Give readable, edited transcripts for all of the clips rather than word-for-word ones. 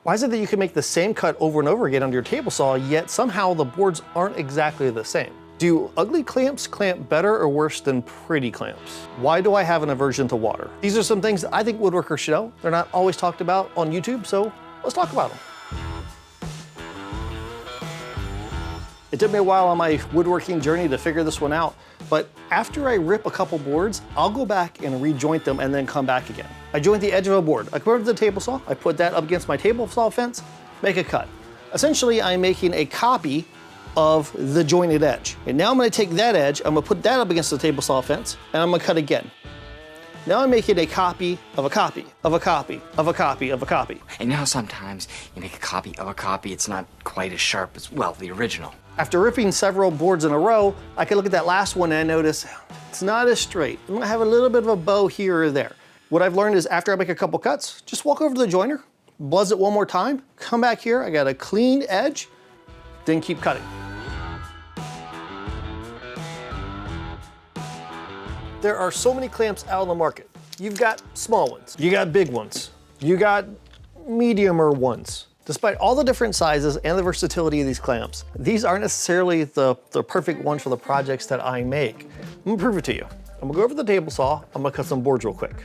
Why is it that you can make the same cut over and over again on your table saw, yet somehow the boards aren't exactly the same? Do ugly clamps clamp better or worse than pretty clamps? Why do I have an aversion to water? These are some things that I think woodworkers should know. They're not always talked about on YouTube, so let's talk about them. It took me a while on my woodworking journey to figure this one out, but after I rip a couple boards, I'll go back and rejoint them and then come back again. I joint the edge of a board. I come over to the table saw, I put that up against my table saw fence, make a cut. Essentially, I'm making a copy of the jointed edge. And now I'm gonna take that edge, I'm gonna put that up against the table saw fence, and I'm gonna cut again. Now I'm making a copy of a copy of a copy of a copy of a copy. And now sometimes you make a copy of a copy, it's not quite as sharp as, well, the original. After ripping several boards in a row, I can look at that last one and I notice it's not as straight. I'm gonna have a little bit of a bow here or there. What I've learned is after I make a couple cuts, just walk over to the joiner, buzz it one more time, come back here, I got a clean edge, then keep cutting. There are so many clamps out on the market. You've got small ones, you got big ones, you got mediumer ones. Despite all the different sizes and the versatility of these clamps, these aren't necessarily the perfect ones for the projects that I make. I'm gonna prove it to you. I'm gonna go over to the table saw, I'm gonna cut some boards real quick.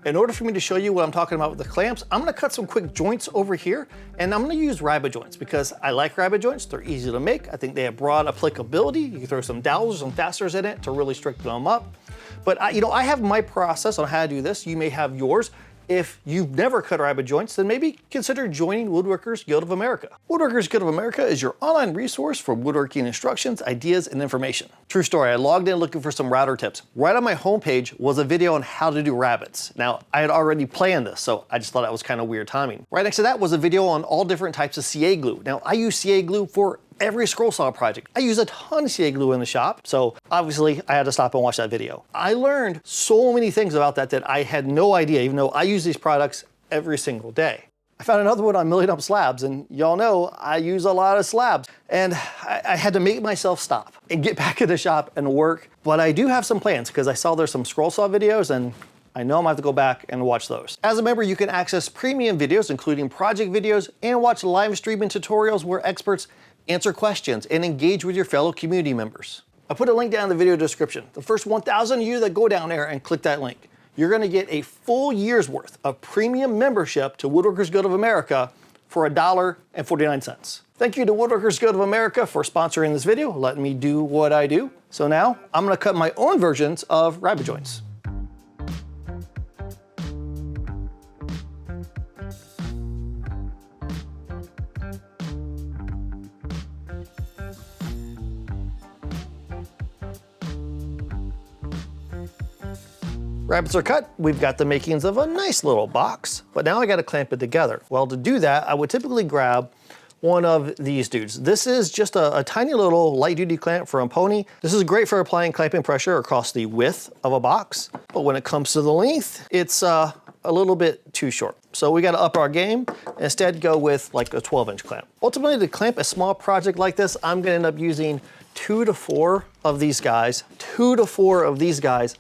In order for me to show you what I'm talking about with the clamps, I'm gonna cut some quick joints over here, and I'm gonna use rabbet joints because I like rabbet joints. They're easy to make. I think they have broad applicability. You can throw some dowels or some fasteners in it to really straighten them up. But I have my process on how to do this. You may have yours. If you've never cut rabbet joints, then maybe consider joining Woodworkers Guild of America. Woodworkers Guild of America is your online resource for woodworking instructions, ideas, and information. True story, I logged in looking for some router tips. Right on my homepage was a video on how to do rabbets. Now, I had already planned this, so I just thought that was kind of weird timing. Right next to that was a video on all different types of CA glue. Now, I use CA glue for every scroll saw project. I use a ton of CA glue in the shop, so obviously I had to stop and watch that video. I learned so many things about that I had no idea, even though I use these products every single day. I found another one on milling up slabs, and y'all know I use a lot of slabs, and I had to make myself stop and get back in the shop and work, but I do have some plans because I saw there's some scroll saw videos, and I know I'm gonna have to go back and watch those. As a member, you can access premium videos, including project videos, and watch live streaming tutorials where experts answer questions, and engage with your fellow community members. I put a link down in the video description. The first 1,000 of you that go down there and click that link, you're gonna get a full year's worth of premium membership to Woodworkers Guild of America for $1.49. Thank you to Woodworkers Guild of America for sponsoring this video, letting me do what I do. So now, I'm gonna cut my own versions of rabbet joints. Rabbets are cut, we've got the makings of a nice little box, but now I gotta clamp it together. Well, to do that, I would typically grab one of these dudes. This is just a tiny little light duty clamp from Pony. This is great for applying clamping pressure across the width of a box, but when it comes to the length, it's a little bit too short. So we gotta up our game, and instead go with like a 12-inch clamp. Ultimately, to clamp a small project like this, I'm gonna end up using 2 to 4 of these guys, 2 to 4 of these guys.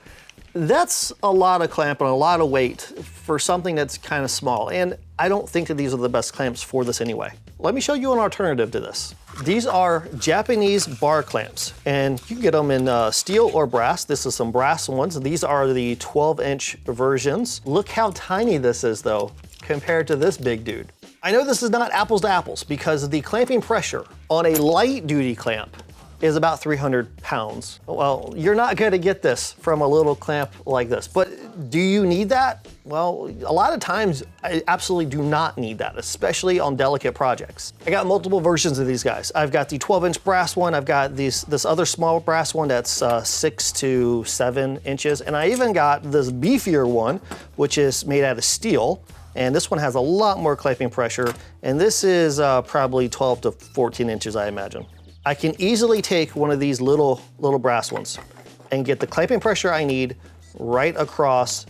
That's a lot of clamp and a lot of weight for something that's kind of small, and I don't think that these are the best clamps for this anyway. Let me show you an alternative to this. These are Japanese bar clamps, and you can get them in steel or brass. This is some brass ones. These are the 12-inch versions. Look how tiny this is though, compared to this big dude. I know this is not apples to apples because the clamping pressure on a light duty clamp is about 300 pounds. Well, you're not gonna get this from a little clamp like this, but do you need that? Well, a lot of times I absolutely do not need that, especially on delicate projects. I got multiple versions of these guys. I've got the 12-inch brass one, I've got this other small brass one that's 6 to 7 inches, and I even got this beefier one, which is made out of steel, and this one has a lot more clamping pressure, and this is probably 12 to 14 inches, I imagine. I can easily take one of these little brass ones and get the clamping pressure I need right across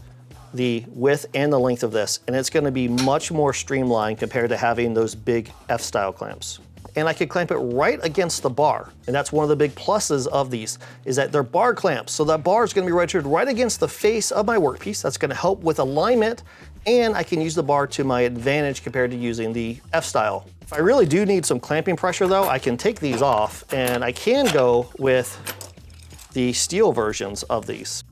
the width and the length of this, and it's gonna be much more streamlined compared to having those big F-style clamps. and I can clamp it right against the bar. And that's one of the big pluses of these, is that they're bar clamps. So that bar is gonna be registered right against the face of my workpiece. That's gonna help with alignment, and I can use the bar to my advantage compared to using the F-style. If I really do need some clamping pressure though, I can take these off, and I can go with the steel versions of these.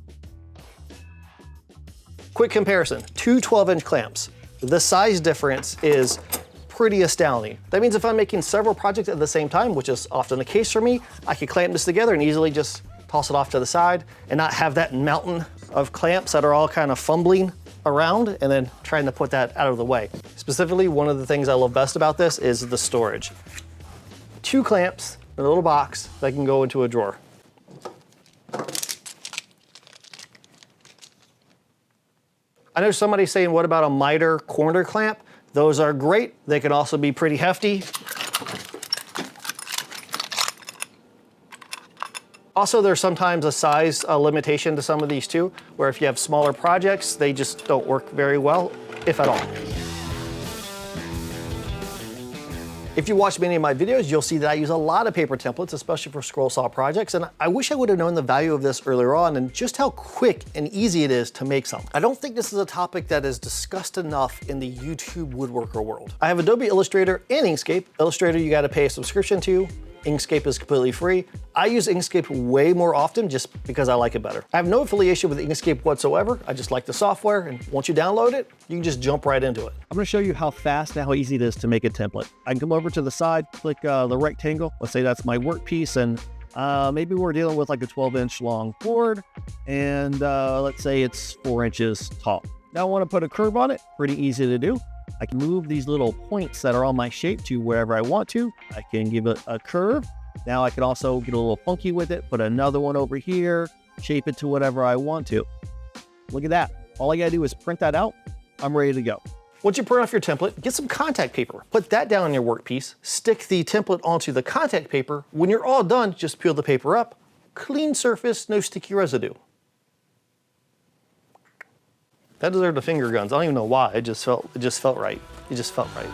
Quick comparison, two 12-inch clamps. The size difference is pretty astounding. That means if I'm making several projects at the same time, which is often the case for me, I can clamp this together and easily just toss it off to the side and not have that mountain of clamps that are all kind of fumbling around and then trying to put that out of the way. Specifically, one of the things I love best about this is the storage. Two clamps in a little box that can go into a drawer. I know somebody's saying, what about a miter corner clamp? Those are great. They can also be pretty hefty. Also, there's sometimes a size limitation to some of these too, where if you have smaller projects, they just don't work very well, if at all. If you watch many of my videos, you'll see that I use a lot of paper templates, especially for scroll saw projects, and I wish I would have known the value of this earlier on and just how quick and easy it is to make some. I don't think this is a topic that is discussed enough in the YouTube woodworker world. I have Adobe Illustrator and Inkscape. Illustrator you gotta pay a subscription to. Inkscape is completely free. I use Inkscape way more often just because I like it better. I have no affiliation with Inkscape whatsoever. I just like the software, and once you download it, you can just jump right into it. I'm gonna show you how fast and how easy it is to make a template. I can come over to the side, click the rectangle. Let's say that's my workpiece, and maybe we're dealing with like a 12-inch long board, and let's say it's 4 inches tall. Now I wanna put a curve on it, pretty easy to do. I can move these little points that are on my shape to wherever I want to. I can give it a curve. Now I can also get a little funky with it, put another one over here, shape it to whatever I want to. Look at that. All I gotta do is print that out. I'm ready to go. Once you print off your template, get some contact paper. Put that down on your workpiece, stick the template onto the contact paper. When you're all done, just peel the paper up. Clean surface, no sticky residue. That deserved a finger guns. I don't even know why. It just felt right. It just felt right.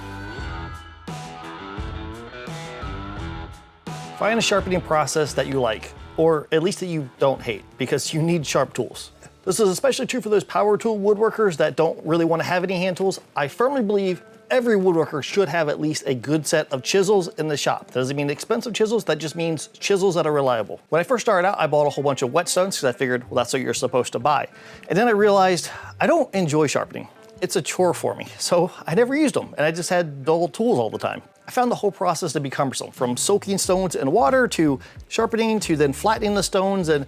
Find a sharpening process that you like, or at least that you don't hate, because you need sharp tools. This is especially true for those power tool woodworkers that don't really want to have any hand tools. I firmly believe every woodworker should have at least a good set of chisels in the shop. That doesn't mean expensive chisels, that just means chisels that are reliable. When I first started out, I bought a whole bunch of whetstones because I figured, well, that's what you're supposed to buy. And then I realized I don't enjoy sharpening. It's a chore for me, so I never used them, and I just had dull tools all the time. I found the whole process to be cumbersome, from soaking stones in water to sharpening to then flattening the stones and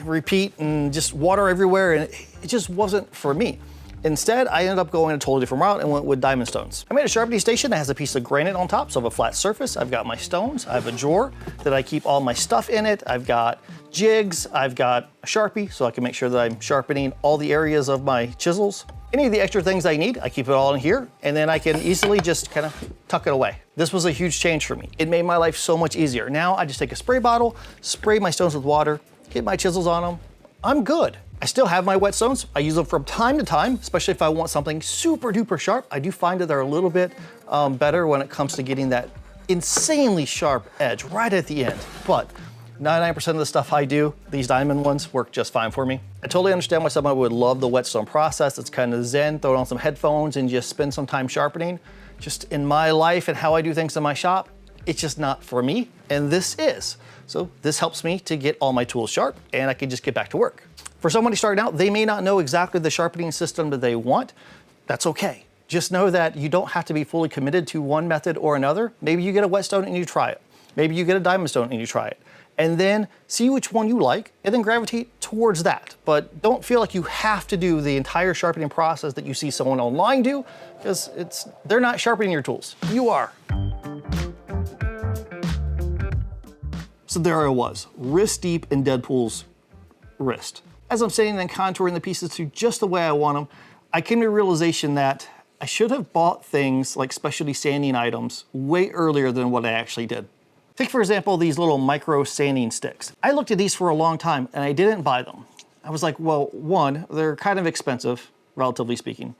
repeat and just water everywhere, and it just wasn't for me. Instead, I ended up going a totally different route and went with diamond stones. I made a sharpening station that has a piece of granite on top, so I have a flat surface. I've got my stones. I have a drawer that I keep all my stuff in it. I've got jigs. I've got a Sharpie, so I can make sure that I'm sharpening all the areas of my chisels. Any of the extra things I need, I keep it all in here, and then I can easily just kind of tuck it away. This was a huge change for me. It made my life so much easier. Now I just take a spray bottle, spray my stones with water, get my chisels on them. I'm good. I still have my whetstones. I use them from time to time, especially if I want something super duper sharp. I do find that they're a little bit better when it comes to getting that insanely sharp edge right at the end. But 99% of the stuff I do, these diamond ones work just fine for me. I totally understand why someone would love the whetstone process. It's kind of zen, throw on some headphones and just spend some time sharpening. Just in my life and how I do things in my shop, it's just not for me, and this is. So this helps me to get all my tools sharp, and I can just get back to work. For somebody starting out, they may not know exactly the sharpening system that they want. That's okay. Just know that you don't have to be fully committed to one method or another. Maybe you get a whetstone and you try it. Maybe you get a diamond stone and you try it. And then see which one you like and then gravitate towards that. But don't feel like you have to do the entire sharpening process that you see someone online do, because they're not sharpening your tools. You are. So there I was, wrist deep in Deadpool's wrist. As I'm sitting and contouring the pieces to just the way I want them, I came to the realization that I should have bought things like specialty sanding items way earlier than what I actually did. Take, for example, these little micro sanding sticks. I looked at these for a long time and I didn't buy them. I was like, well, one, they're kind of expensive, relatively speaking.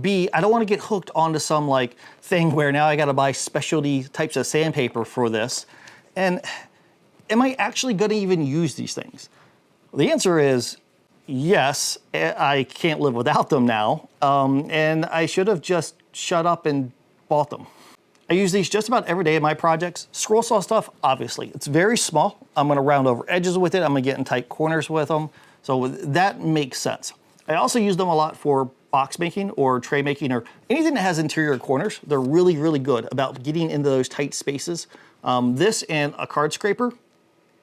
B, I don't want to get hooked onto some like thing where now I got to buy specialty types of sandpaper for this. And am I actually going to even use these things? The answer is yes, I can't live without them now. And I should have just shut up and bought them. I use these just about every day in my projects. Scroll saw stuff, obviously. It's very small. I'm gonna round over edges with it. I'm gonna get in tight corners with them. So that makes sense. I also use them a lot for box making or tray making or anything that has interior corners. They're really, really good about getting into those tight spaces. This and a card scraper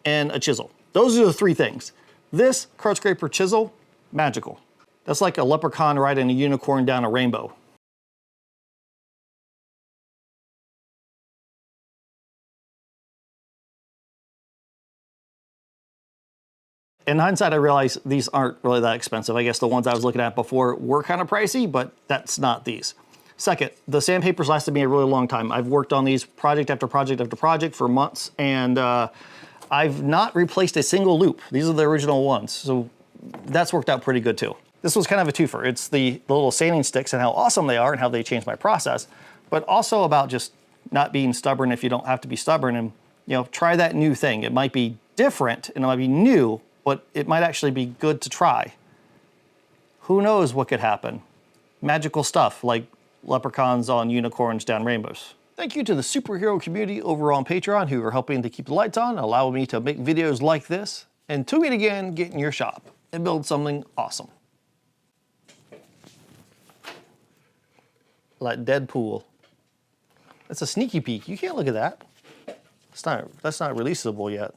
and a chisel. Those are the three things. This, card scraper, chisel, magical. That's like a leprechaun riding a unicorn down a rainbow. In hindsight, I realized these aren't really that expensive. I guess the ones I was looking at before were kind of pricey, but that's not these. Second, the sandpapers lasted me a really long time. I've worked on these project after project after project for months, and I've not replaced a single loop. These are the original ones, so that's worked out pretty good too. This was kind of a twofer. It's the little sanding sticks and how awesome they are and how they changed my process, but also about just not being stubborn if you don't have to be stubborn and, you know, try that new thing. It might be different and it might be new, but it might actually be good to try. Who knows what could happen? Magical stuff like leprechauns on unicorns down rainbows. Thank you to the superhero community over on Patreon who are helping to keep the lights on, allowing me to make videos like this, and to meet again, get in your shop and build something awesome. Like Deadpool. That's a sneaky peek. You can't look at that. That's not releasable yet.